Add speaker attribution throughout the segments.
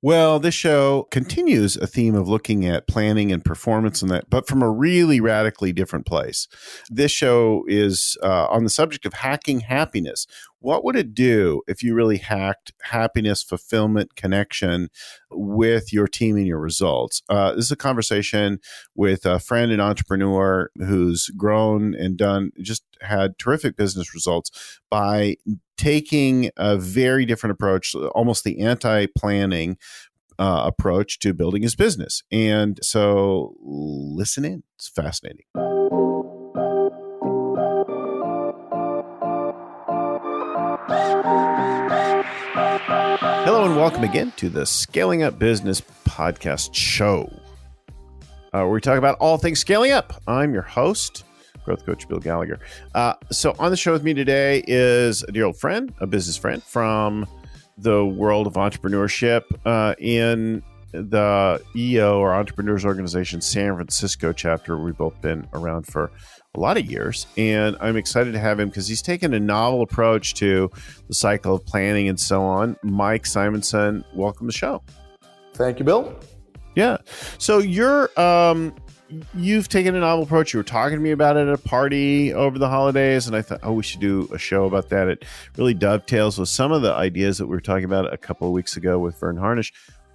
Speaker 1: Well, this show continues a theme of looking at planning and performance and that, but from a really radically different place. This show is on the subject of hacking happiness. What would it do if you really hacked happiness, fulfillment, connection with your team and your results? This is a conversation with a friend and entrepreneur who's grown and just had terrific business results by taking a very different approach, almost the anti-planning approach to building his business. And so listen in. It's fascinating. Hello and welcome again to the Scaling Up Business Podcast Show, where we talk about all things scaling up. I'm your host, growth coach Bill Gallagher. So on the show with me today is a dear old friend, a business friend from the world of entrepreneurship in the EO or Entrepreneurs Organization San Francisco chapter. We've both been around for a lot of years, and I'm excited to have him because he's taken a novel approach to the cycle of planning and so on. Mike Simonsen, welcome to the show.
Speaker 2: Thank you, Bill.
Speaker 1: Yeah. So you've taken a novel approach. You were talking to me about it at a party over the holidays, and I thought, we should do a show about that. It really dovetails with some of the ideas that we were talking about a couple of weeks ago with Vern Harnish.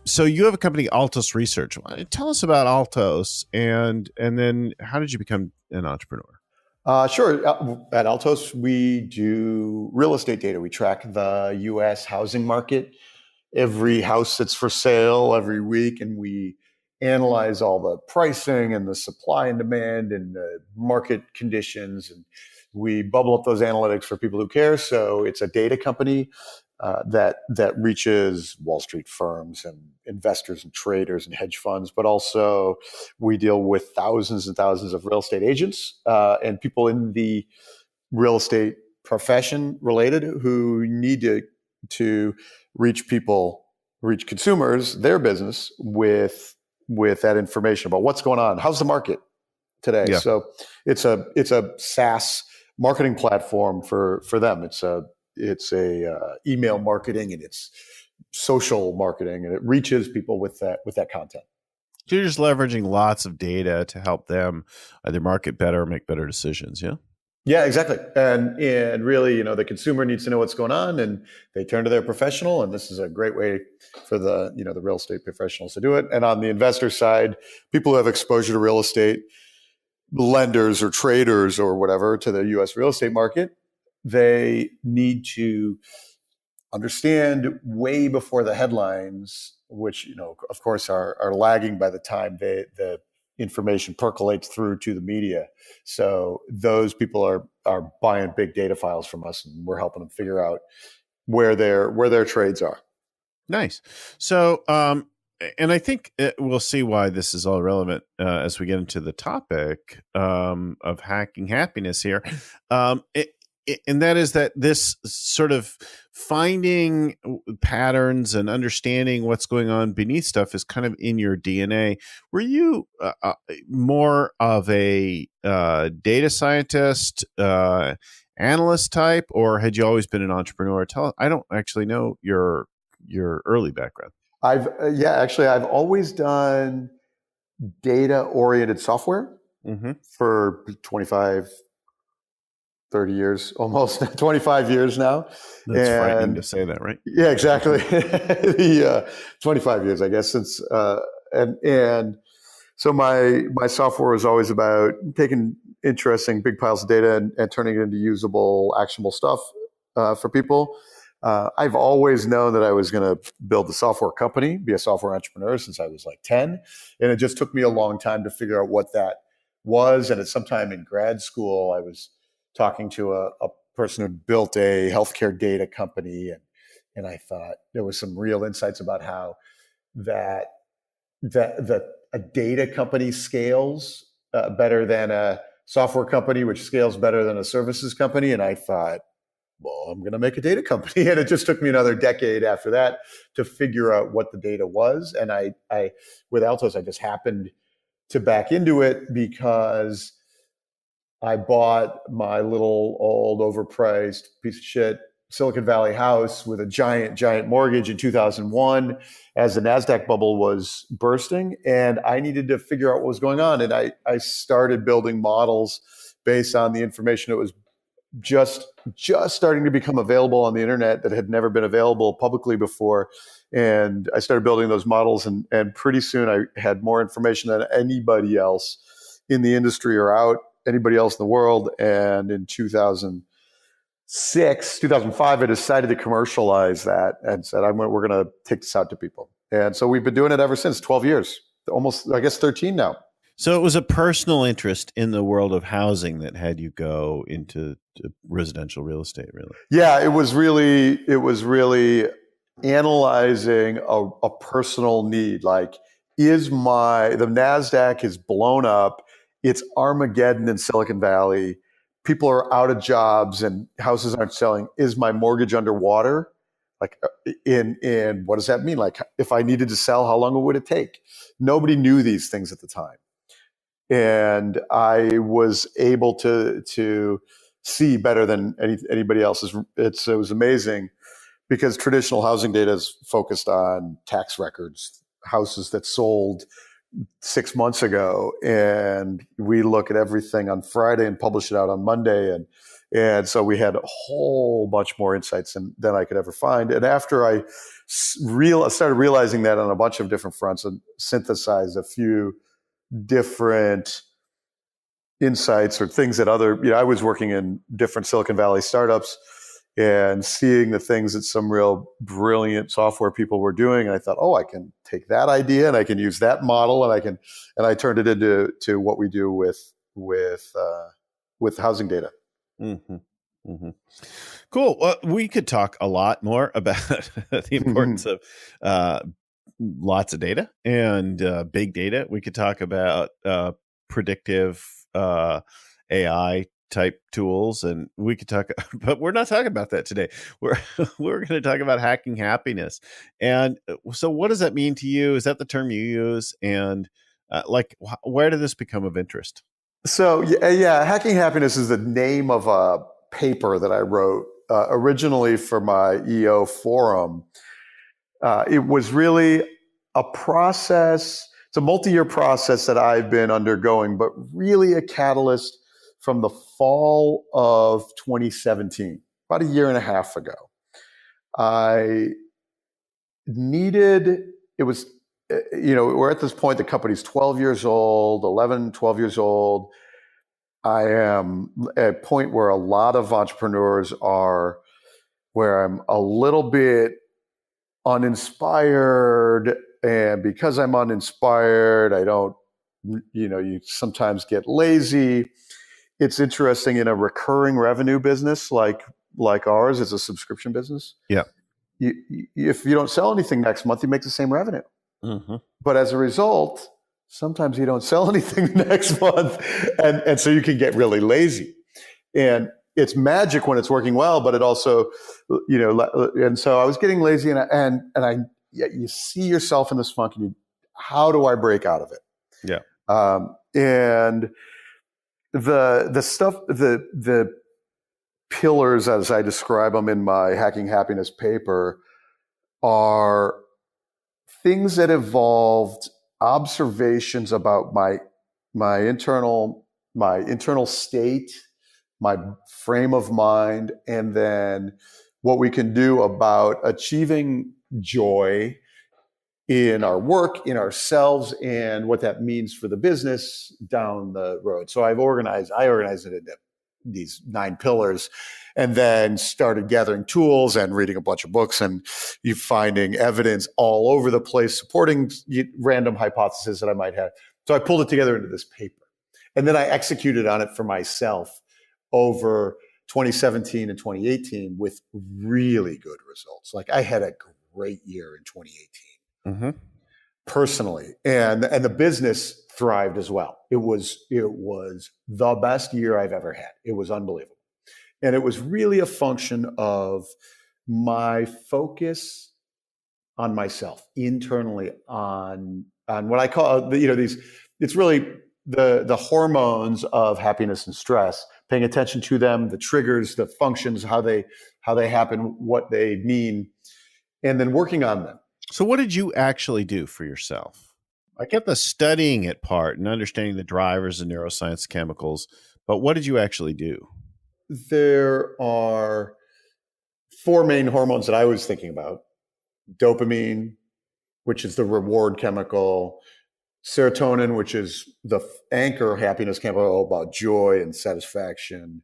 Speaker 1: So you have a company, Altos Research. Tell us about Altos, and then how did you become an entrepreneur?
Speaker 2: Sure. At Altos, we do real estate data. We track the U.S. housing market, every house that's for sale every week, and we analyze all the pricing and the supply and demand and the market conditions, and we bubble up those analytics for people who care. So it's a data company that reaches Wall Street firms and investors and traders and hedge funds, but also we deal with thousands and thousands of real estate agents and people in the real estate profession related who need to reach consumers, their business with that information about what's going on. How's the market today? Yeah. So it's a SaaS marketing platform for them. It's a email marketing and it's social marketing, and it reaches people with that content.
Speaker 1: So you're just leveraging lots of data to help them either market better or make better decisions. Yeah.
Speaker 2: Yeah, exactly. And really, the consumer needs to know what's going on, and they turn to their professional, and this is a great way for the real estate professionals to do it. And on the investor side, people who have exposure to real estate, lenders or traders or whatever to the US real estate market, they need to understand way before the headlines, which, of course are lagging by the time the information percolates through to the media. So those people are buying big data files from us, and we're helping them figure out where their trades are.
Speaker 1: Nice. So, and I think we'll see why this is all relevant as we get into the topic of hacking happiness here. And that is that this sort of finding patterns and understanding what's going on beneath stuff is kind of in your DNA. Were you more of a data scientist, analyst type, or had you always been an entrepreneur? I don't actually know your early background.
Speaker 2: I've always done data-oriented software for 25, 30 years, almost 25 years now.
Speaker 1: That's frightening to say that, right?
Speaker 2: Yeah, exactly. 25 years, I guess, since and so my software was always about taking interesting big piles of data and turning it into usable, actionable stuff for people. I've always known that I was going to build a software company, be a software entrepreneur since I was like 10. And it just took me a long time to figure out what that was. And at some time in grad school, I was talking to a person who built a healthcare data company. And I thought there was some real insights about how that a data company scales better than a software company, which scales better than a services company. And I thought, well, I'm going to make a data company. And it just took me another decade after that to figure out what the data was. And I with Altos, I just happened to back into it because I bought my little old overpriced piece of shit Silicon Valley house with a giant mortgage in 2001 as the NASDAQ bubble was bursting. And I needed to figure out what was going on. And I started building models based on the information that was just starting to become available on the internet that had never been available publicly before. And I started building those models, and pretty soon I had more information than anybody else in the industry or anybody else in the world. And in 2005, I decided to commercialize that and said, we're going to take this out to people. And so we've been doing it ever since, 12 years, almost, I guess, 13 now.
Speaker 1: So it was a personal interest in the world of housing that had you go into residential real estate, really?
Speaker 2: Yeah, it was really analyzing a personal need. Like, the NASDAQ is blown up. It's Armageddon in Silicon Valley. People are out of jobs and houses aren't selling. Is my mortgage underwater? Like, in what does that mean? Like, if I needed to sell, how long would it take? Nobody knew these things at the time. And I was able to see better than anybody else. It was amazing, because traditional housing data is focused on tax records, houses that sold 6 months ago, and we look at everything on Friday and publish it out on Monday, and so we had a whole bunch more insights than I could ever find. And after I started realizing that on a bunch of different fronts and synthesized a few different insights or things that I was working in different Silicon Valley startups and seeing the things that some real brilliant software people were doing. And I thought, I can take that idea and I can use that model, and I turned it into what we do with housing data.
Speaker 1: Mm-hmm. Mm-hmm. Cool. Well, we could talk a lot more about the importance of lots of data and big data. We could talk about predictive AI type tools, and we could talk, but we're not talking about that today. We're going to talk about hacking happiness. And so, what does that mean to you? Is that the term you use? And where did this become of interest?
Speaker 2: So hacking happiness is the name of a paper that I wrote originally for my EO forum. It was really a process. It's a multi-year process that I've been undergoing, but really a catalyst from the fall of 2017, about a year and a half ago. We're at this point, the company's 12 years old, 11, 12 years old. I am at a point where a lot of entrepreneurs are, where I'm a little bit uninspired. And because I'm uninspired, you sometimes get lazy. It's interesting, in a recurring revenue business like ours, it's a subscription business.
Speaker 1: Yeah.
Speaker 2: If you don't sell anything next month, you make the same revenue.
Speaker 1: Mm-hmm.
Speaker 2: But as a result, sometimes you don't sell anything next month. And so you can get really lazy. And it's magic when it's working well, but it also, and so I was getting lazy, and you see yourself in this funk, and how do I break out of it?
Speaker 1: Yeah.
Speaker 2: And the stuff, the pillars, as I describe them in my Hacking Happiness paper, are things that evolved, observations about my internal state, my frame of mind, and then what we can do about achieving joy in our work, in ourselves, and what that means for the business down the road. So I organized it into these 9 pillars, and then started gathering tools and reading a bunch of books, and you finding evidence all over the place supporting random hypotheses that I might have. So I pulled it together into this paper, and then I executed on it for myself over 2017 and 2018 with really good results. Like, I had a great year in 2018.
Speaker 1: Mm-hmm.
Speaker 2: Personally, and the business thrived as well. It was the best year I've ever had. It was unbelievable. And it was really a function of my focus on myself internally, on what I call these. It's really the hormones of happiness and stress, paying attention to them, the triggers, the functions, how they happen, what they mean, and then working on them.
Speaker 1: So what did you actually do for yourself? I get the studying it part and understanding the drivers and neuroscience chemicals, but what did you actually do?
Speaker 2: There are four main hormones that I was thinking about: dopamine, which is the reward chemical; serotonin, which is the anchor happiness chemical about joy and satisfaction;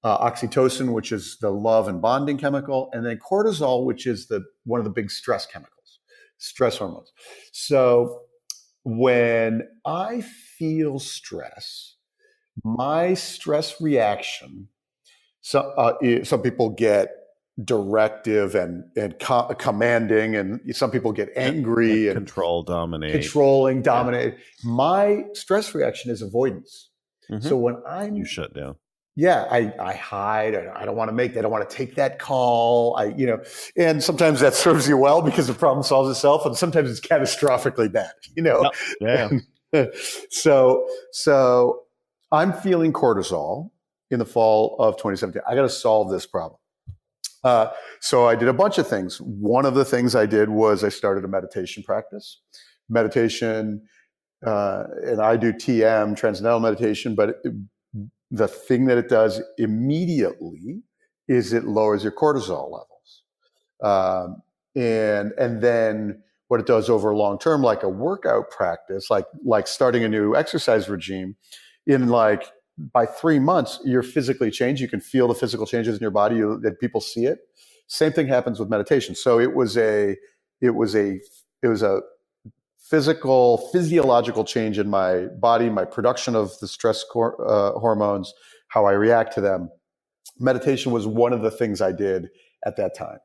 Speaker 2: oxytocin, which is the love and bonding chemical; and then cortisol, which is one of the big stress chemicals, stress hormones. So when I feel stress, my stress reaction, some people get directive and commanding, and some people get angry and controlling, dominate. My stress reaction is avoidance. Mm-hmm. So when
Speaker 1: you shut down.
Speaker 2: Yeah, I hide. I don't want to take that call. And sometimes that serves you well because the problem solves itself, and sometimes it's catastrophically bad.
Speaker 1: Yeah.
Speaker 2: So I'm feeling cortisol in the fall of 2017. I got to solve this problem. So I did a bunch of things. One of the things I did was I started a meditation practice. Meditation, and I do TM, transcendental meditation, but the thing that it does immediately is it lowers your cortisol levels. And then what it does over long term, like a workout practice, like starting a new exercise regime, by 3 months, you're physically changed. You can feel the physical changes in your body, that people see it. Same thing happens with meditation. So it was a physiological change in my body, my production of the stress hormones, how I react to them. Meditation was one of the things I did at that time.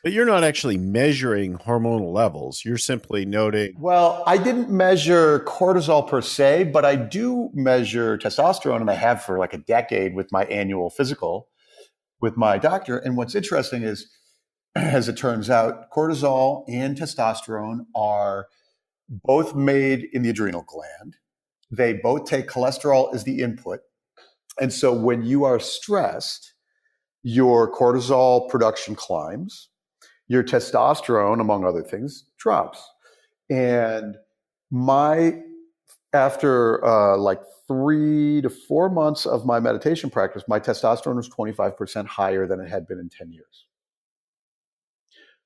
Speaker 1: But you're not actually measuring hormonal levels. You're simply noting.
Speaker 2: Well, I didn't measure cortisol per se, but I do measure testosterone, and I have for like a decade with my annual physical with my doctor. And what's interesting is, as it turns out, cortisol and testosterone are both made in the adrenal gland. They both take cholesterol as the input. And so when you are stressed, your cortisol production climbs, your testosterone, among other things, drops. And after like 3 to 4 months of my meditation practice, my testosterone was 25% higher than it had been in 10 years.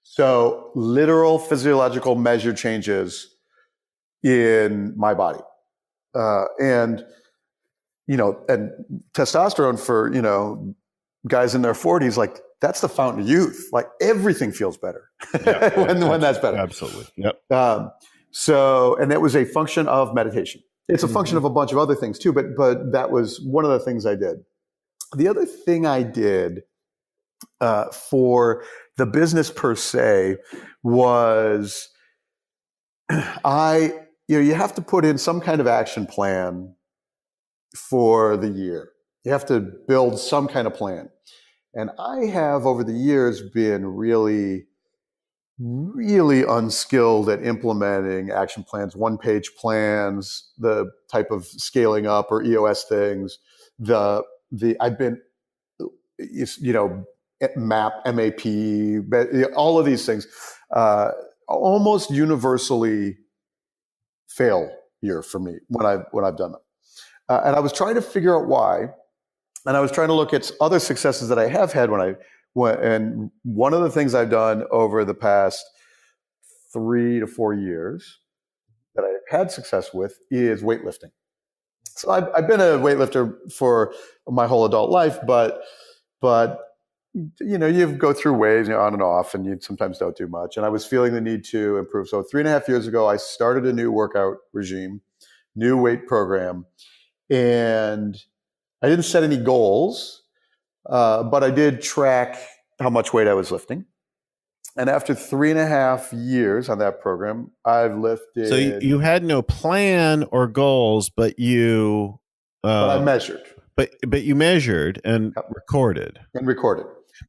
Speaker 2: So literal physiological measured changes in my body. And testosterone for, guys in their 40s, like that's the fountain of youth. Like everything feels better when that's better.
Speaker 1: Absolutely. Yep.
Speaker 2: And that was a function of meditation. It's a function of a bunch of other things too, but that was one of the things I did. The other thing I did for the business per se was you have to put in some kind of action plan for the year. You have to build some kind of plan. And I have over the years been really, really unskilled at implementing action plans, one-page plans, the type of scaling up or EOS things. I've been, MAP, all of these things, almost universally failure for me when I've done them. And I was trying to figure out why. And I was trying to look at other successes that I have had and one of the things I've done over the past 3 to 4 years that I've had success with is weightlifting. So I've been a weightlifter for my whole adult life, but you go through waves, on and off, and you sometimes don't do much. And I was feeling the need to improve. So 3.5 years ago, I started a new workout regime, new weight program, and I didn't set any goals, but I did track how much weight I was lifting. And after 3.5 years on that program, I've lifted.
Speaker 1: So you had no plan or goals, but you.
Speaker 2: But I measured.
Speaker 1: But you measured and recorded.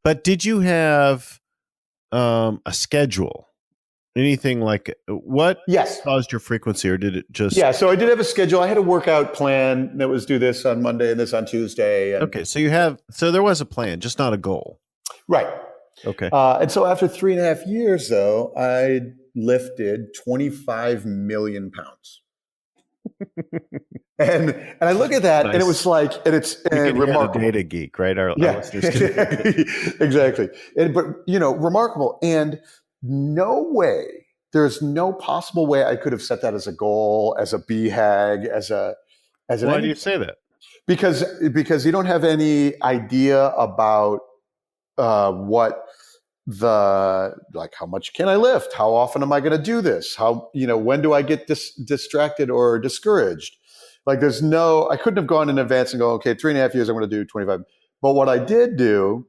Speaker 1: But did you have a schedule? Anything like what
Speaker 2: Yes.
Speaker 1: caused your frequency, or did it just?
Speaker 2: Yeah. So I did have a schedule. I had a workout plan that was do this on Monday and this on Tuesday. And
Speaker 1: Okay, so there was a plan, just not a goal.
Speaker 2: right.
Speaker 1: Okay.
Speaker 2: And so after 3.5 years, though, I lifted 25 million pounds. And I look at that, and it was like, and it's
Speaker 1: You can hear the
Speaker 2: remarkable.
Speaker 1: data geek, right? Our
Speaker 2: Yeah,
Speaker 1: listeners can hear it.
Speaker 2: exactly. But remarkable. And no way, there's no possible way I could have set that as a goal, as a BHAG, as an
Speaker 1: Why do you say that?
Speaker 2: because you don't have any idea about what how much can I lift? How often am I going to do this? When do I get distracted or discouraged? Like I couldn't have gone in advance and go, okay, 3.5 years, I'm going to do 25. But what I did do,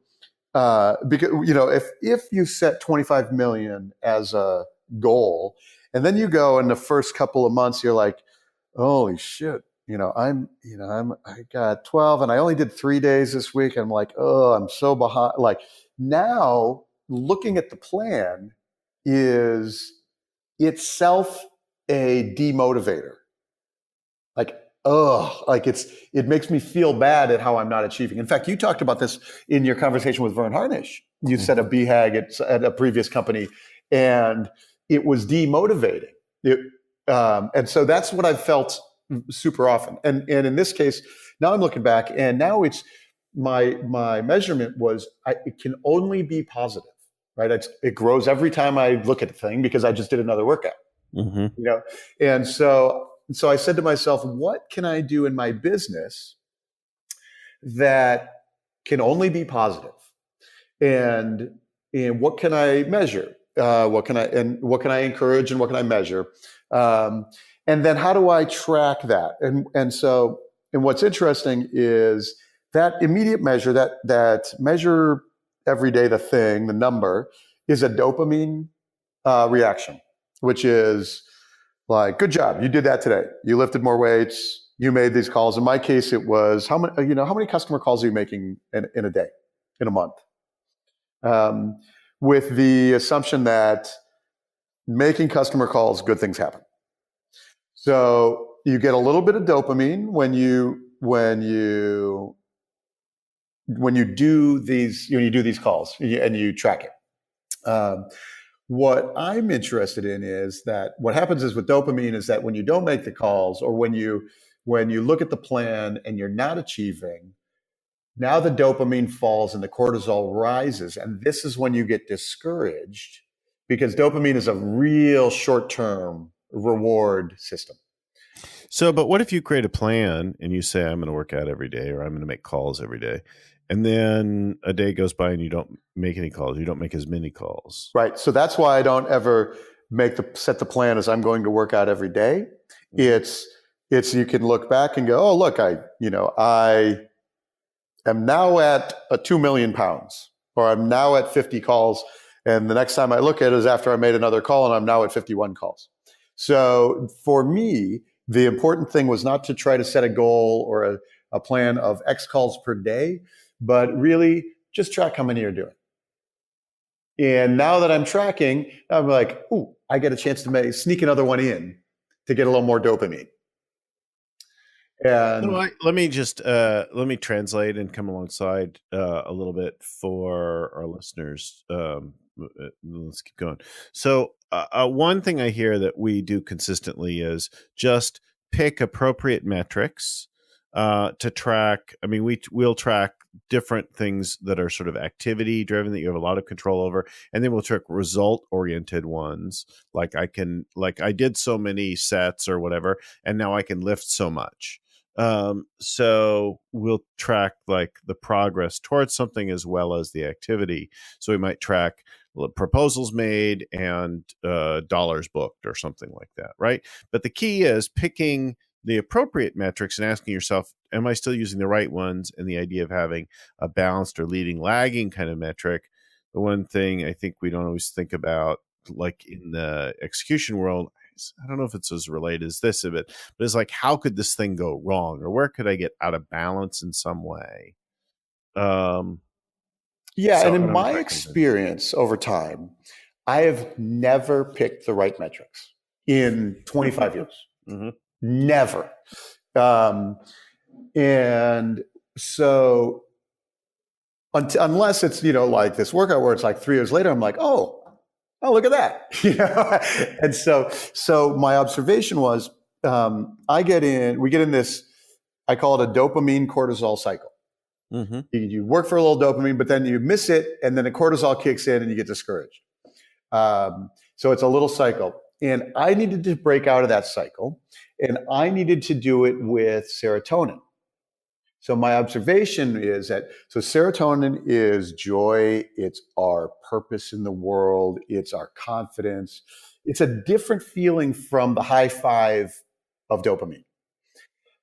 Speaker 2: because, if you set 25 million as a goal, and then you go in the first couple of months, you're like, holy shit, I got 12 and I only did 3 days this week. I'm like, oh, I'm so behind. Like now looking at the plan is itself a demotivator. Like, oh, like it makes me feel bad at how I'm not achieving. In fact, you talked about this in your conversation with Vern Harnish. You set a BHAG at a previous company, and it was demotivating. And so that's what I've felt super often. And in this case, now I'm looking back, and now it's my measurement was it can only be positive, right? It grows every time I look at the thing because I just did another workout, and so I said to myself, what can I do in my business that can only be positive? And what can I measure? What can I encourage, and what can I measure? And then how do I track that? And what's interesting is that immediate measure, that measure every day, the number is a dopamine reaction, which is like, good job, you did that today. You lifted more weights. You made these calls. In my case, it was how many customer calls are you making in a day, in a month? With the assumption that making customer calls, good things happen. So you get a little bit of dopamine when you do these calls and you track it. What I'm interested in is that what happens is with dopamine is that when you don't make the calls, or when you look at the plan and you're not achieving, now the dopamine falls and the cortisol rises. And this is when you get discouraged, because dopamine is a real short-term reward system.
Speaker 1: So, but what if you create a plan and you say, I'm going to work out every day, or I'm going to make calls every day, and then a day goes by and you don't make any calls, you don't make as many calls?
Speaker 2: Right. So that's why I don't ever set the plan as I'm going to work out every day. It's you can look back and go, oh, look, I am now at 2 million pounds, or I'm now at 50 calls. And the next time I look at it is after I made another call, and I'm now at 51 calls. So for me, the important thing was not to try to set a goal or a plan of X calls per day, but really just track how many you're doing. And now that I'm tracking, I'm like, ooh, I get a chance to sneak another one in to get a little more dopamine. And
Speaker 1: let me translate and come alongside a little bit for our listeners. Let's keep going. So one thing I hear that we do consistently is just pick appropriate metrics to track. I mean, we'll track different things that are sort of activity driven that you have a lot of control over, and then we'll track result oriented ones. Like I did so many sets or whatever, and now I can lift so much. So we'll track like the progress towards something as well as the activity. So we might track proposals made and dollars booked or something like that, right? But the key is picking the appropriate metrics and asking yourself, am I still using the right ones? And the idea of having a balanced or leading lagging kind of metric. The one thing I think we don't always think about, like in the execution world, I don't know if it's as related as this of it, but it's like, how could this thing go wrong, or where could I get out of balance in some way?
Speaker 2: And in my experience over time, I have never picked the right metrics in 25 years.
Speaker 1: Mm-hmm.
Speaker 2: Never. And so unless it's, like this workout where it's like 3 years later, I'm like, oh, look at that. And so my observation was, we get in this, I call it a dopamine cortisol cycle.
Speaker 1: Mm-hmm.
Speaker 2: You work for a little dopamine, but then you miss it, and then the cortisol kicks in and you get discouraged. So it's a little cycle. And I needed to break out of that cycle, and I needed to do it with serotonin. So my observation is that serotonin is joy, it's our purpose in the world, it's our confidence. It's a different feeling from the high five of dopamine.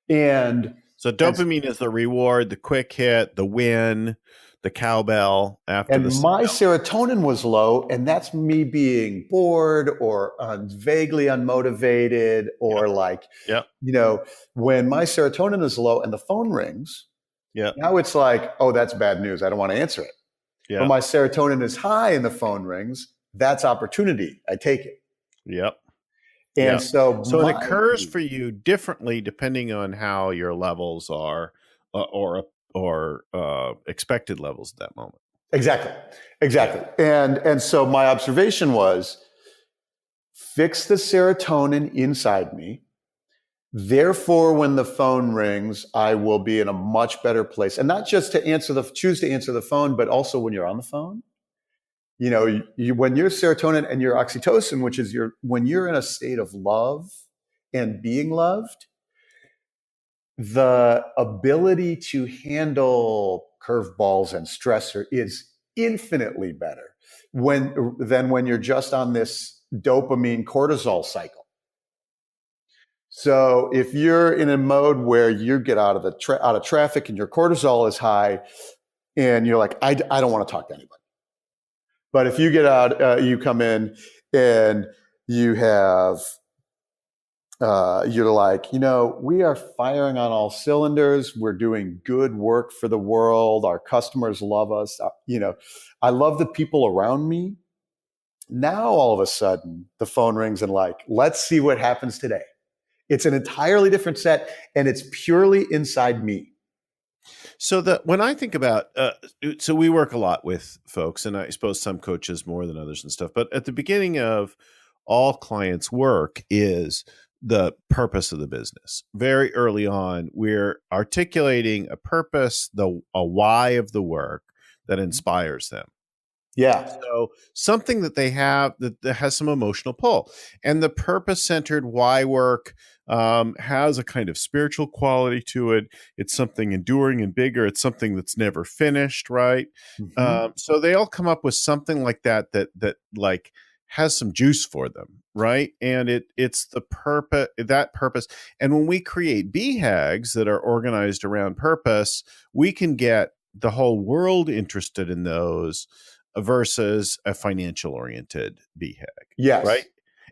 Speaker 1: So dopamine is the reward, the quick hit, the win, the cowbell after
Speaker 2: and
Speaker 1: the
Speaker 2: my serotonin was low, and that's me being bored or vaguely unmotivated or when my serotonin is low and the phone rings, now it's like, oh, that's bad news. I don't want to answer it. But my serotonin is high and the phone rings. That's opportunity. I take it.
Speaker 1: Yep.
Speaker 2: And so
Speaker 1: it occurs for you differently depending on how your levels are or expected levels at that moment.
Speaker 2: Exactly. And so my observation was, fix the serotonin inside me. Therefore, when the phone rings, I will be in a much better place. And not just to choose to answer the phone, but also when you're on the phone. When your serotonin and your oxytocin, which is when you're in a state of love and being loved, the ability to handle curveballs and stressor is infinitely better than when you're just on this dopamine cortisol cycle. So if you're in a mode where you get out of traffic and your cortisol is high, and you're like, I don't want to talk to anybody. But if you get out, you come in and you have, you're like, we are firing on all cylinders. We're doing good work for the world. Our customers love us. I love the people around me. Now, all of a sudden, the phone rings and let's see what happens today. It's an entirely different set, and it's purely inside me.
Speaker 1: So when I think about, so we work a lot with folks, and I suppose some coaches more than others and stuff, but at the beginning of all clients' work is the purpose of the business. Very early on, we're articulating a purpose, a why of the work that inspires them.
Speaker 2: Yeah.
Speaker 1: So something that they have that has some emotional pull, and the purpose-centered why work has a kind of spiritual quality to it. It's something enduring and bigger. It's something that's never finished, right? Mm-hmm. So they all come up with something like that has some juice for them, right? And it's the purpose, that purpose. And when we create BHAGs that are organized around purpose, we can get the whole world interested in those versus a financial oriented BHAG.
Speaker 2: Yes.
Speaker 1: Right.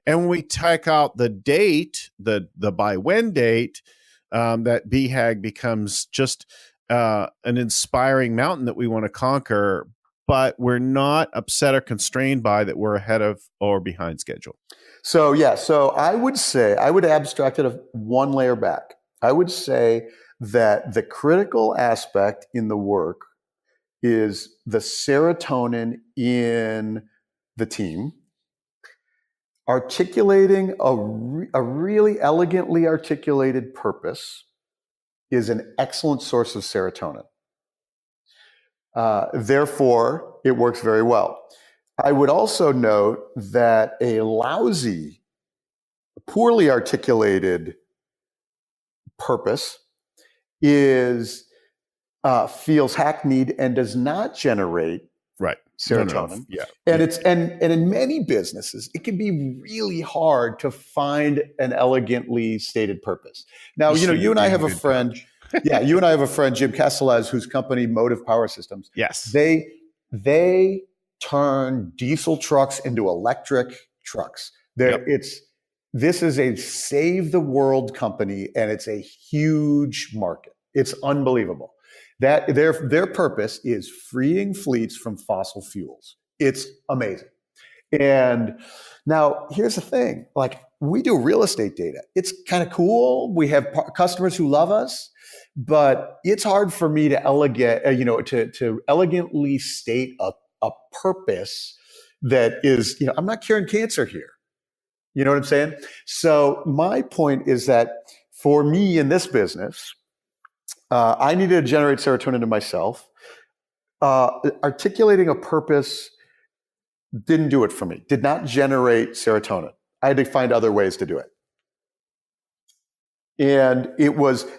Speaker 1: And when we take out the date, the by when date, that BHAG becomes just an inspiring mountain that we want to conquer, but we're not upset or constrained by that we're ahead of or behind schedule.
Speaker 2: So I would say, I would abstract it one layer back. I would say that the critical aspect in the work is the serotonin in the team, articulating a really elegantly articulated purpose is an excellent source of serotonin. Therefore, it works very well. I would also note that a lousy, poorly articulated purpose feels hackneyed and does not generate serotonin.
Speaker 1: Yeah.
Speaker 2: And in many businesses, it can be really hard to find an elegantly stated purpose. Now, you and I have a friend. You and I have a friend, Jim Castellaz, whose company, Motive Power Systems.
Speaker 1: Yes.
Speaker 2: They turn diesel trucks into electric trucks. This is a save the world company, and it's a huge market. It's unbelievable. That their purpose is freeing fleets from fossil fuels. It's amazing. And now here's the thing, like we do real estate data. It's kind of cool. We have customers who love us, but it's hard for me to to elegantly state a purpose that is, I'm not curing cancer here. You know what I'm saying? So my point is that for me in this business, I needed to generate serotonin in myself. Articulating a purpose didn't do it for me, did not generate serotonin. I had to find other ways to do it. And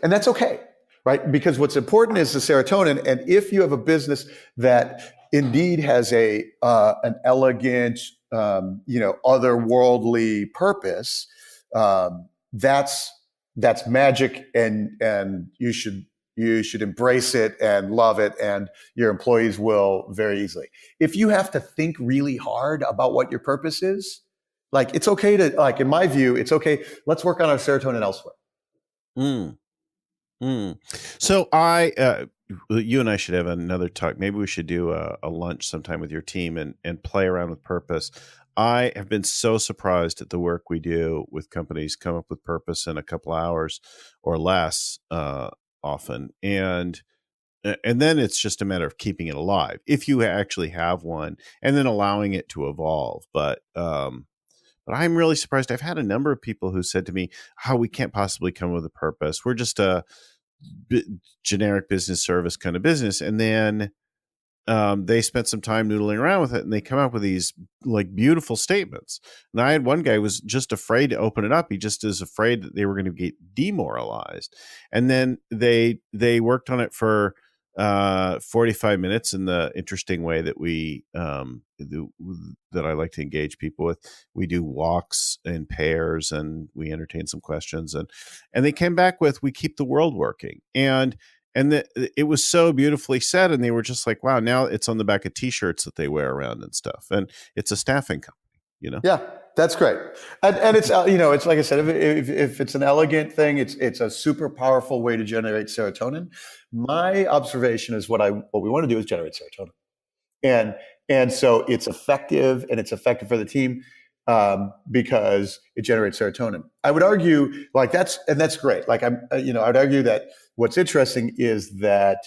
Speaker 2: that's okay, right? Because what's important is the serotonin. And if you have a business that indeed has an elegant, otherworldly purpose, that's magic, and you should embrace it and love it, and your employees will very easily. If you have to think really hard about what your purpose is, like it's okay to, like in my view, it's okay. Let's work on our serotonin elsewhere.
Speaker 1: Mm. So you and I should have another talk. Maybe we should do a lunch sometime with your team and play around with purpose. I have been so surprised at the work we do with companies come up with purpose in a couple hours or less often. And then it's just a matter of keeping it alive if you actually have one, and then allowing it to evolve. But I'm really surprised. I've had a number of people who said to me, "How we can't possibly come up with a purpose. We're just a generic business service kind of business." And then they spent some time noodling around with it, and they come up with these like beautiful statements. And I had one guy who was just afraid to open it up. He just is afraid that they were going to get demoralized. And then they worked on it for 45 minutes in the interesting way that we that I like to engage people with. We do walks in pairs, and we entertain some questions, and they came back with, "We keep the world working." And it was so beautifully said, and they were just like, wow, now it's on the back of t-shirts that they wear around and stuff. And it's a staffing company.
Speaker 2: Yeah, that's great. And it's, it's like I said, if it's an elegant thing, it's a super powerful way to generate serotonin. My observation is what we want to do is generate serotonin. And so it's effective, and it's effective for the team because it generates serotonin. I would argue that's great. Like I'd argue that what's interesting is that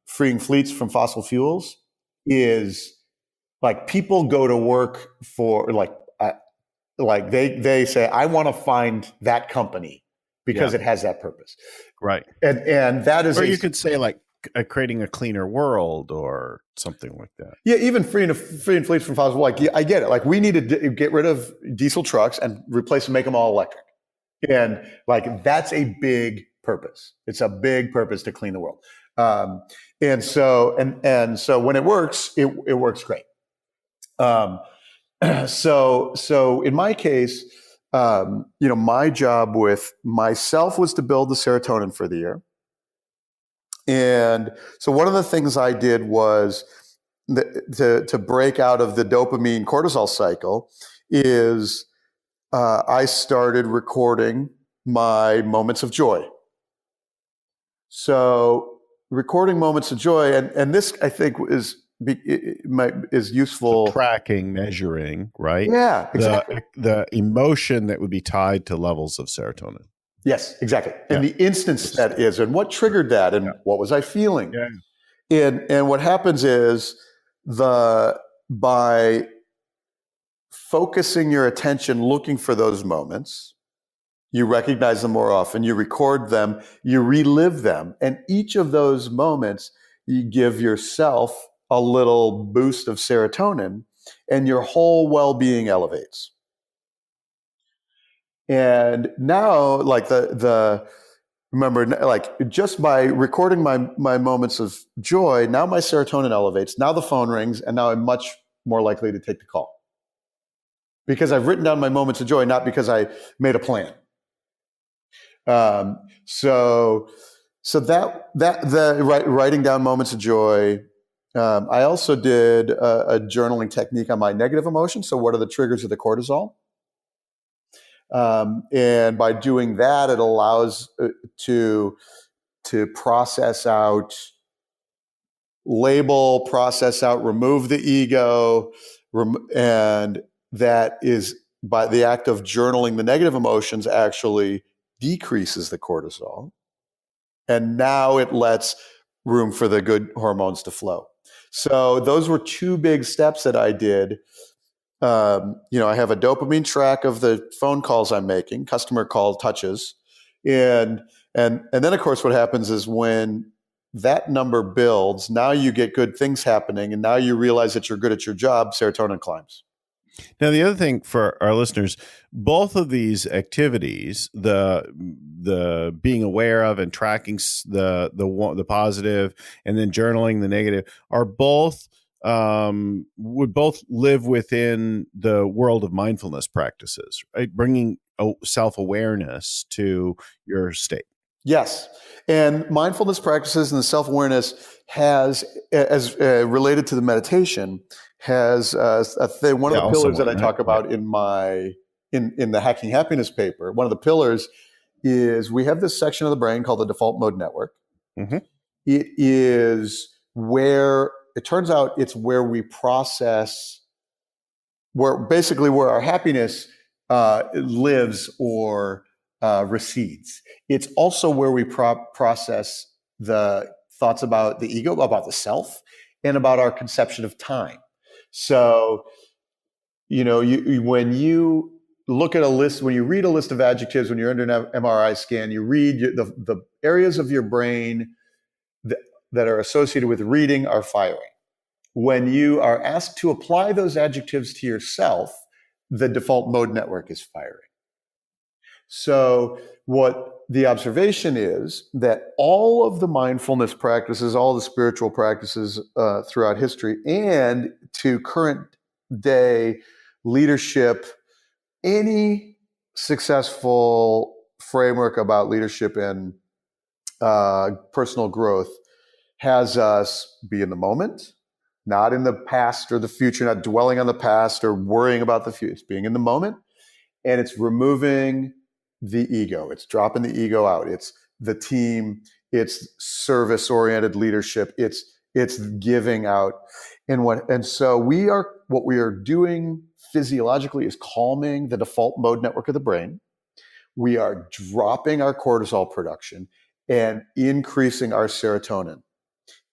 Speaker 2: freeing fleets from fossil fuels is like people go to work for they say, I want to find that company because it has that purpose.
Speaker 1: Right.
Speaker 2: And that is,
Speaker 1: or you could say like creating a cleaner world or something like that.
Speaker 2: Yeah, even freeing fleets from fossil. Like, I get it. Like, we need to get rid of diesel trucks and replace them, make them all electric. And like, that's a big purpose. It's a big purpose to clean the world. And so when it works, it works great. So in my case, my job with myself was to build the serotonin for the year. And so one of the things I did was to break out of the dopamine cortisol cycle is I started recording my moments of joy. So recording moments of joy, and this I think is useful.
Speaker 1: So tracking, measuring, right?
Speaker 2: Yeah, exactly.
Speaker 1: The emotion that would be tied to levels of serotonin.
Speaker 2: Yes, exactly. And the instance that is, and what triggered that, and what was I feeling? Yeah. And what happens is by focusing your attention, looking for those moments, you recognize them more often, you record them, you relive them. And each of those moments, you give yourself a little boost of serotonin, and your whole well-being elevates. And now, like remember, like just by recording my moments of joy, now my serotonin elevates. Now the phone rings, and now I'm much more likely to take the call because I've written down my moments of joy, not because I made a plan. So that writing down moments of joy. I also did a journaling technique on my negative emotions. So what are the triggers of the cortisol? And by doing that, it allows to process out, label, process out, remove the ego, And that is by the act of journaling the negative emotions actually decreases the cortisol. And now it lets room for the good hormones to flow. So those were two big steps that I did. I have a dopamine track of the phone calls I'm making, customer call touches. And then of course what happens is when that number builds, now you get good things happening, and now you realize that you're good at your job, serotonin climbs.
Speaker 1: Now, the other thing for our listeners, both of these activities, the being aware of and tracking the positive, and then journaling the negative, are both would both live within the world of mindfulness practices, right? Bringing self-awareness to your state.
Speaker 2: Yes. And mindfulness practices and the self-awareness has, as related to the meditation, has a thing. One of the pillars that I talk about in the Hacking Happiness paper, one of the pillars is we have this section of the brain called the default mode network. Mm-hmm. It is where, it turns out it's where we process, where our happiness lives or recedes. It's also where we process the thoughts about the ego, about the self, and about our conception of time. So, when you look at a list, when you read a list of adjectives, when you're under an MRI scan, you read the areas of your brain that are associated with reading are firing. When you are asked to apply those adjectives to yourself, the default mode network is firing. So what the observation is that all of the mindfulness practices, all the spiritual practices throughout history, and to current day leadership, any successful framework about leadership and personal growth has us be in the moment, not in the past or the future, not dwelling on the past or worrying about the future. It's being in the moment, and it's removing the ego. It's dropping the ego out. It's the team. It's service-oriented leadership. It's giving out. And so what we are doing physiologically is calming the default mode network of the brain. We are dropping our cortisol production and increasing our serotonin.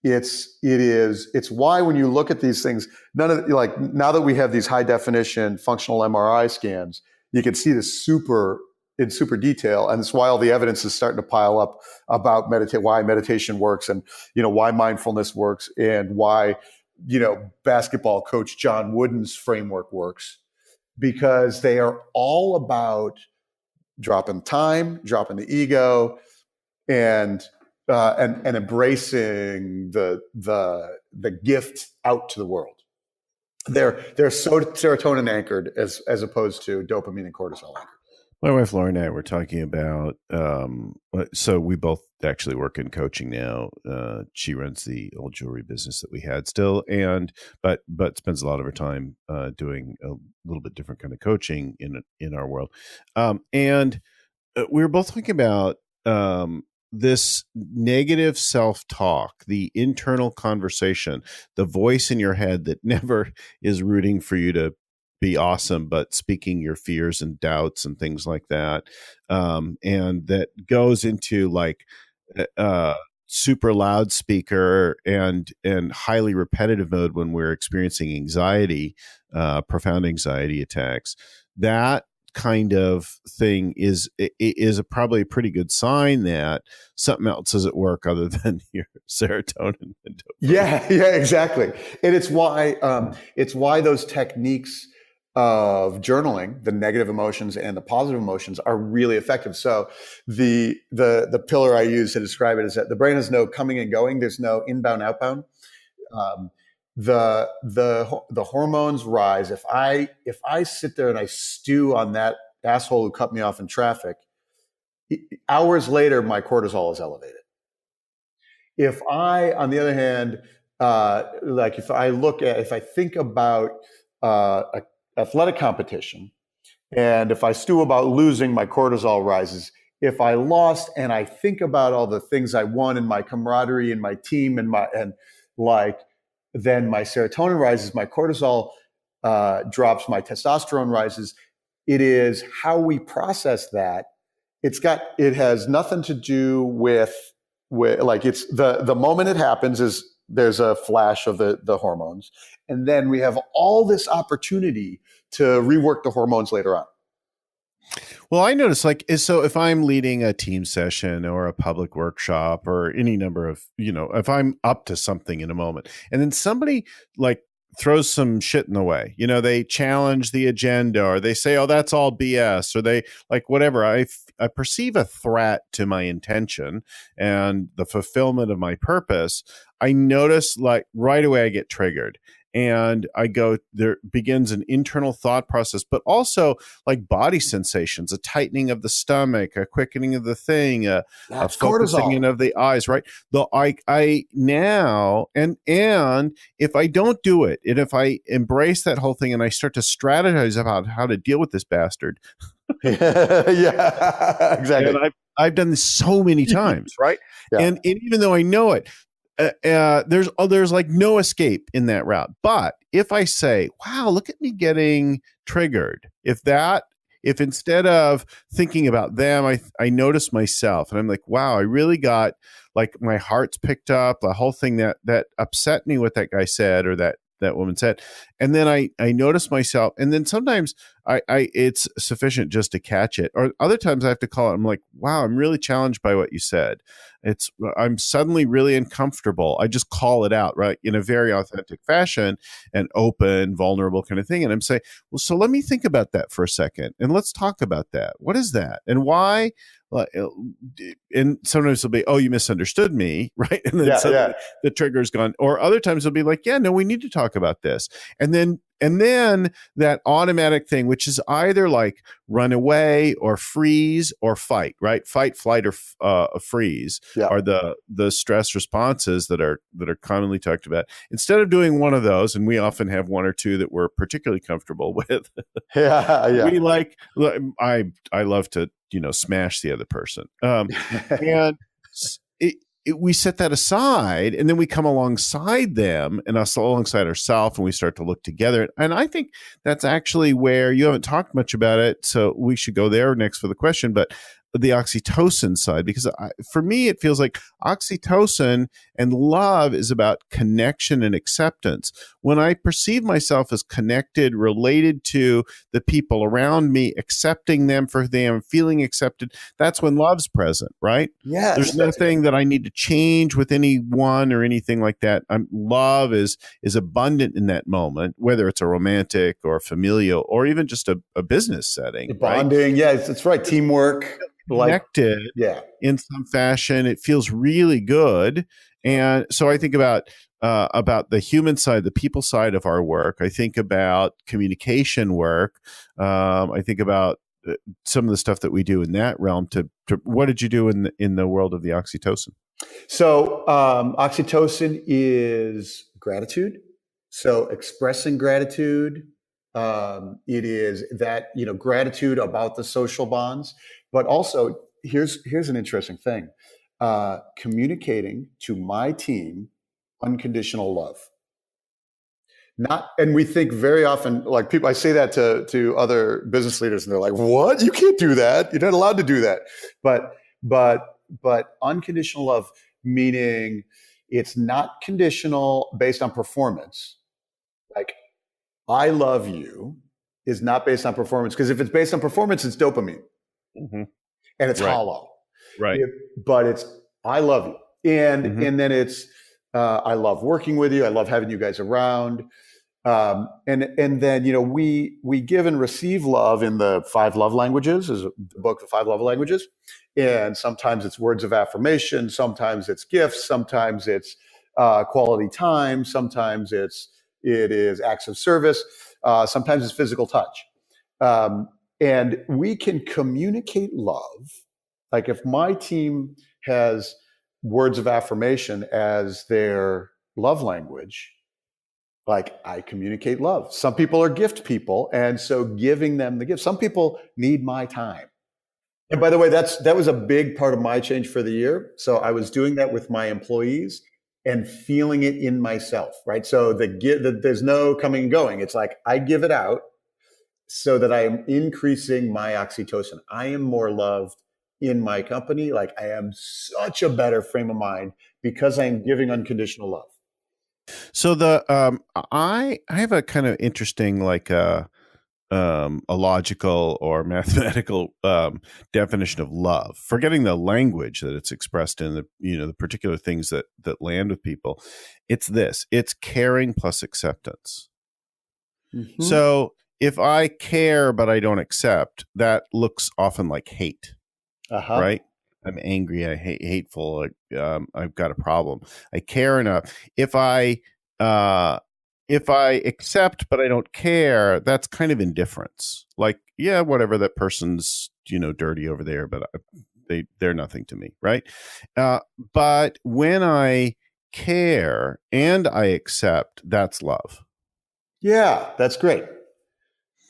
Speaker 2: It's why when you look at these things, now that we have these high definition functional MRI scans, you can see this in super detail, and it's why all the evidence is starting to pile up about why meditation works, and why mindfulness works, and why basketball coach John Wooden's framework works, because they are all about dropping time, dropping the ego, and embracing the gift out to the world. They're so serotonin anchored as opposed to dopamine and cortisol anchored.
Speaker 1: My wife Laura and I were talking about, so we both actually work in coaching now. She runs the old jewelry business that we had still, but spends a lot of her time doing a little bit different kind of coaching in our world. And we were both talking about this negative self-talk, the internal conversation, the voice in your head that never is rooting for you to be awesome, but speaking your fears and doubts and things like that. And that goes into like super loudspeaker and highly repetitive mode when we're experiencing anxiety, profound anxiety attacks. That kind of thing is probably a pretty good sign that something else is at work other than your serotonin and dopamine.
Speaker 2: Yeah, exactly. And it's why those techniques of journaling, the negative emotions and the positive emotions, are really effective. So the pillar I use to describe it is that the brain has no coming and going. There's no inbound, outbound. The hormones rise. If I sit there and I stew on that asshole who cut me off in traffic, hours later my cortisol is elevated. If I, on the other hand, if I think about a athletic competition, and if I stew about losing, my cortisol rises. If I lost and I think about all the things I won and my camaraderie and my team then my serotonin rises, my cortisol drops, my testosterone rises. It is how we process that. It has nothing to do with like it's the moment it happens is there's a flash of the hormones, and then we have all this opportunity to rework the hormones later on.
Speaker 1: Well, I notice so if I'm leading a team session or a public workshop or any number of, if I'm up to something in a moment and then somebody like throws some shit in the way, they challenge the agenda or they say, oh, that's all BS, or they like whatever. I perceive a threat to my intention and the fulfillment of my purpose. I notice like right away I get triggered. And there begins an internal thought process, but also like body sensations, a tightening of the stomach, a quickening of the thing, a focusing in of the eyes, right? I now, and if I don't do it, and if I embrace that whole thing and I start to strategize about how to deal with this bastard.
Speaker 2: Yeah, exactly.
Speaker 1: And I've done this so many times, right?
Speaker 2: Yeah.
Speaker 1: And even though I know it, there's like no escape in that route. But if I say, wow, look at me getting triggered, if instead of thinking about them, I notice myself and I'm like, wow, I really got like my heart's picked up, the whole thing that upset me what that guy said or that woman said. And then I notice myself. And then sometimes I it's sufficient just to catch it. Or other times I have to call it. I'm like, wow, I'm really challenged by what you said. I'm suddenly really uncomfortable. I just call it out, right? In a very authentic fashion and open, vulnerable kind of thing. And I'm saying, well, so let me think about that for a second. And let's talk about that. What is that? And why? And sometimes it'll be, oh, you misunderstood me, right? And then the trigger's gone. Or other times it'll be like, yeah, no, we need to talk about this. And then that automatic thing, which is either like run away or freeze or fight, right? Fight, flight, or freeze are the stress responses that are commonly talked about. Instead of doing one of those, and we often have one or two that we're particularly comfortable with. We like, I love to smash the other person, and we set that aside, and then we come alongside them and us alongside ourselves, and we start to look together. And I think that's actually where you haven't talked much about it, so we should go there next for the question. But the oxytocin side, because for me, it feels like oxytocin and love is about connection and acceptance. When I perceive myself as connected, related to the people around me, accepting them for them, feeling accepted, that's when love's present, right?
Speaker 2: Yes.
Speaker 1: There's nothing that I need to change with anyone or anything like that. Love is abundant in that moment, whether it's a romantic or familial or even just a business setting.
Speaker 2: Bonding, right? Yeah, that's right. Teamwork.
Speaker 1: Connected in some fashion. It feels really good. And so I think about the human side, the people side of our work. I think about communication work. I think about some of the stuff that we do in that realm. What did you do in the world of the oxytocin?
Speaker 2: So oxytocin is gratitude. So expressing gratitude. It is that, gratitude about the social bonds, but also here's an interesting thing, communicating to my team unconditional love. And we think very often, like people, I say that to other business leaders and they're like, what? You can't do that. You're not allowed to do that. But unconditional love, meaning it's not conditional based on performance. Like, I love you is not based on performance, because if it's based on performance, it's dopamine, and it's hollow.
Speaker 1: Right.
Speaker 2: But it's I love you, and then it's I love working with you. I love having you guys around, and then we give and receive love in the 5 love languages, is the book, The 5 Love Languages, and sometimes it's words of affirmation, sometimes it's gifts, sometimes it's quality time, sometimes it is acts of service. Sometimes it's physical touch. And we can communicate love. Like if my team has words of affirmation as their love language, like I communicate love. Some people are gift people, and so giving them the gift. Some people need my time. And by the way, that was a big part of my change for the year. So I was doing that with my employees. and feeling it in myself, right? So there's no coming and going. It's like I give it out so that I am increasing my oxytocin. I am more loved in my company. Like I am such a better frame of mind because I'm giving unconditional love.
Speaker 1: So I have a kind of interesting a logical or mathematical definition of love, forgetting the language that it's expressed in, the particular things that land with people. It's this: it's caring plus acceptance.
Speaker 2: Mm-hmm.
Speaker 1: So if I care but I don't accept, that looks often like hate, right? I'm angry. I hateful. I've got a problem. I care enough. If I accept but I don't care, that's kind of indifference. Like, yeah, whatever, that person's dirty over there, but they're nothing to me, right? But when I care and I accept, that's love.
Speaker 2: Yeah, that's great.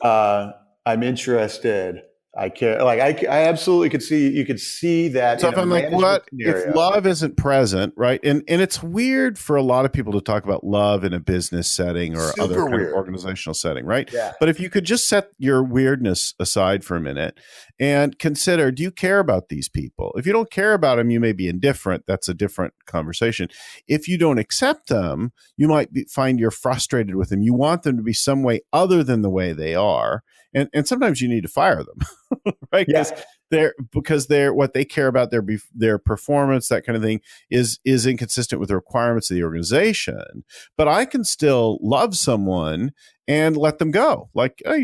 Speaker 2: I'm interested. I care. Like I absolutely could see. You could see that.
Speaker 1: So
Speaker 2: in
Speaker 1: if
Speaker 2: a
Speaker 1: I'm like,
Speaker 2: management
Speaker 1: what if
Speaker 2: scenario.
Speaker 1: love isn't present, right? And it's weird for a lot of people to talk about love in a business setting or other
Speaker 2: Super
Speaker 1: kind of
Speaker 2: weird.
Speaker 1: organizational setting, right?
Speaker 2: Yeah.
Speaker 1: But if you could just set your weirdness aside for a minute and consider, do you care about these people? If you don't care about them, you may be indifferent. That's a different conversation. If you don't accept them, you might find you're frustrated with them. You want them to be some way other than the way they are. And sometimes you need to fire them, right?
Speaker 2: Yeah.
Speaker 1: Because what they care about, their performance, that kind of thing, is inconsistent with the requirements of the organization. But I can still love someone and let them go. Like, oh,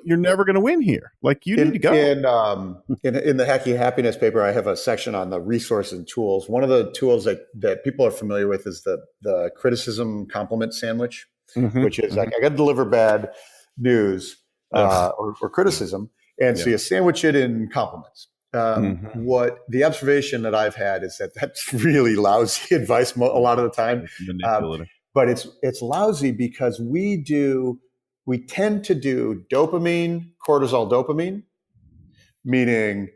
Speaker 1: you're never going to win here. Like, you need to go.
Speaker 2: In the Hacking Happiness paper, I have a section on the resources and tools. One of the tools that people are familiar with is the criticism compliment sandwich, which is like, I got to deliver bad news or criticism. And so you sandwich it in compliments. What the observation that I've had is that's really lousy advice a lot of the time. But it's lousy because we tend to do dopamine, cortisol dopamine, meaning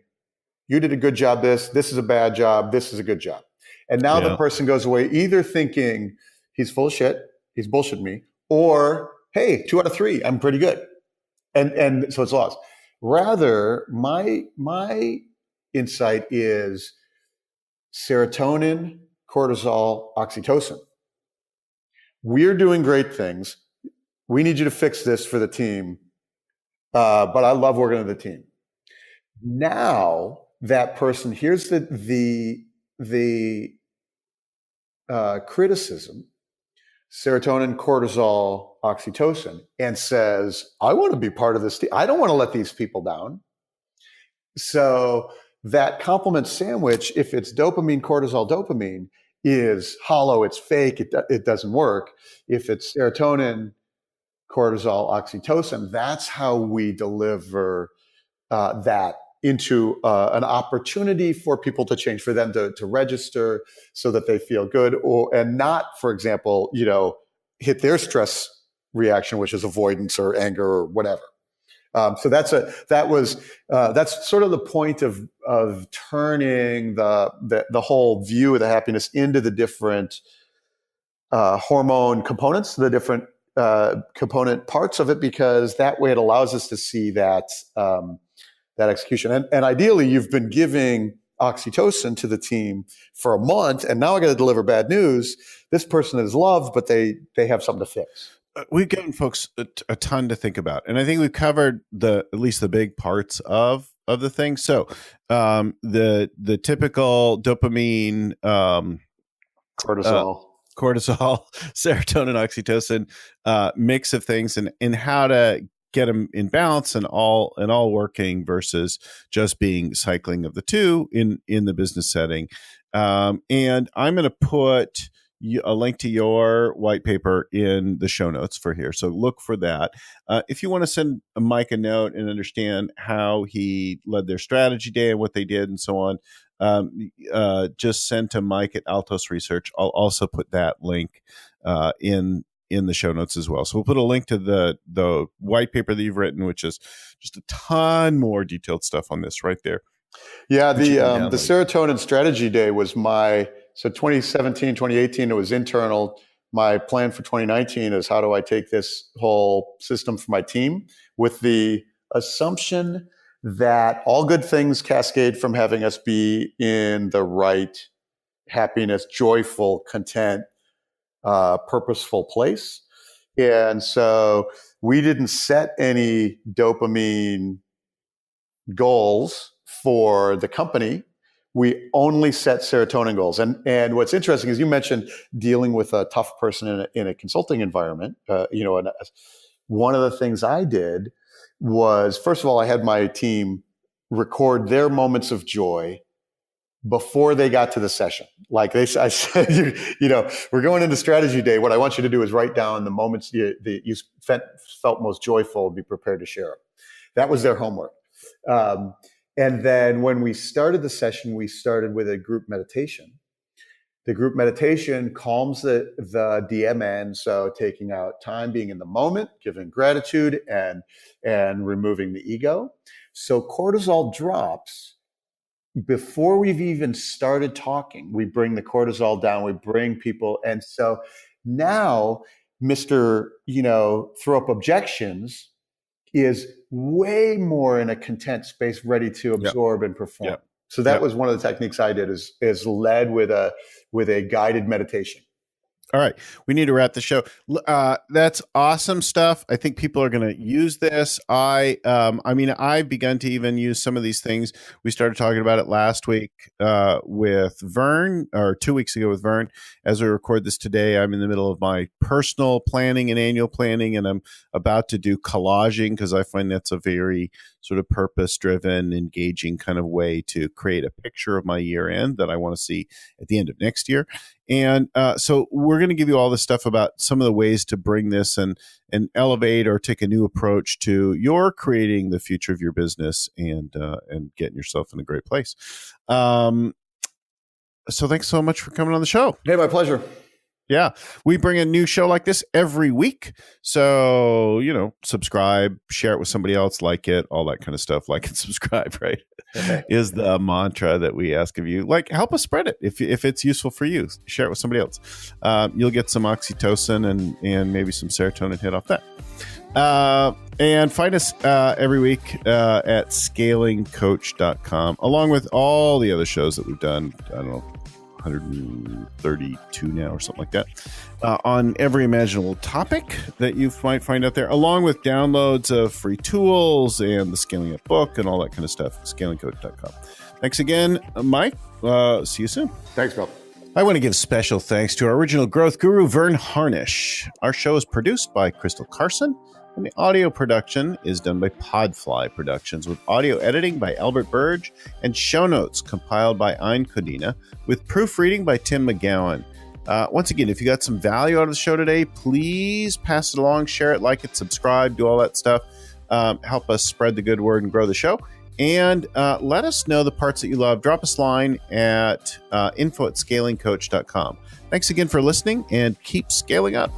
Speaker 2: you did a good job, this is a bad job, this is a good job. And now the person goes away either thinking he's full of shit, he's bullshitting me, or hey, 2 out of 3, I'm pretty good. And so it's lost. Rather, my insight is serotonin, cortisol, oxytocin. We're doing great things. We need you to fix this for the team. But I love working with the team. Now that person hears the criticism, serotonin, cortisol, oxytocin, and says, I want to be part of this team. I don't want to let these people down. So that compliment sandwich, if it's dopamine, cortisol, dopamine, is hollow, it's fake, it doesn't work. If it's serotonin, cortisol, oxytocin, that's how we deliver that into an opportunity for people to change, for them to register so that they feel good, and not, for example, hit their stress reaction, which is avoidance or anger or whatever. So that's sort of the point of turning the whole view of the happiness into the different hormone components, the different component parts of it, because that way it allows us to see that execution. And ideally, you've been giving oxytocin to the team for a month, and now I got to deliver bad news. This person is loved, but they have something to fix.
Speaker 1: We've given folks a ton to think about, and I think we've covered at least the big parts of the thing. So the typical dopamine,
Speaker 2: cortisol,
Speaker 1: serotonin, oxytocin mix of things, and how to get them in balance and all working versus just being cycling of the two in the business setting. And I'm going to put a link to your white paper in the show notes for here. So look for that. If you want to send Mike a note and understand how he led their strategy day and what they did and so on, just send to Mike at Altos Research. I'll also put that link in the show notes as well. So we'll put a link to the white paper that you've written, which is just a ton more detailed stuff on this right there.
Speaker 2: Yeah, the serotonin strategy day was my So 2017, 2018, it was internal. My plan for 2019 is how do I take this whole system for my team with the assumption that all good things cascade from having us be in the right happiness, joyful, content, purposeful place. And so we didn't set any dopamine goals for the company. We only set serotonin goals. And what's interesting is you mentioned dealing with a tough person in a consulting environment. One of the things I did was, first of all, I had my team record their moments of joy before they got to the session. Like I said, we're going into strategy day. What I want you to do is write down the moments that you felt most joyful and be prepared to share them. That was their homework. And then when we started the session, we started with a group meditation. The group meditation calms the DMN, so taking out time, being in the moment, giving gratitude, and removing the ego. So cortisol drops before we've even started talking. We bring the cortisol down, we bring people. And so now Mr. Throw up objections is way more in a content space, ready to absorb and perform. Yep. So that was one of the techniques I did is led with a guided meditation.
Speaker 1: All right. We need to wrap the show. That's awesome stuff. I think people are going to use this. I've begun to even use some of these things. We started talking about it last week with Vern, or 2 weeks ago with Vern. As we record this today, I'm in the middle of my personal planning and annual planning, and I'm about to do collaging because I find that's a very sort of purpose-driven, engaging kind of way to create a picture of my year end that I want to see at the end of next year. And so we're going to give you all this stuff about some of the ways to bring this and elevate or take a new approach to your creating the future of your business and getting yourself in a great place. So thanks so much for coming on the show.
Speaker 2: Hey, my pleasure.
Speaker 1: Yeah, we bring a new show like this every week. So, subscribe, share it with somebody else, like it, all that kind of stuff. Like and subscribe, right? Is the mantra that we ask of you. Like, help us spread it. If it's useful for you, share it with somebody else. You'll get some oxytocin and maybe some serotonin hit off that. And find us every week at scalingcoach.com, along with all the other shows that we've done. I don't know, 132 now or something like that, on every imaginable topic that you might find out there, along with downloads of free tools and the Scaling Up book and all that kind of stuff. Scalingcoach.com. Thanks again, Mike. See you soon.
Speaker 2: Thanks, Bill.
Speaker 1: I want to give special thanks to our original growth guru, Vern Harnish. Our show is produced by Crystal Carson, and the audio production is done by Podfly Productions, with audio editing by Albert Burge and show notes compiled by Ein Kodina, with proofreading by Tim McGowan. Once again, if you got some value out of the show today, please pass it along, share it, like it, subscribe, do all that stuff. Help us spread the good word and grow the show. And let us know the parts that you love. Drop us a line at info@scalingcoach.com. Thanks again for listening, and keep scaling up.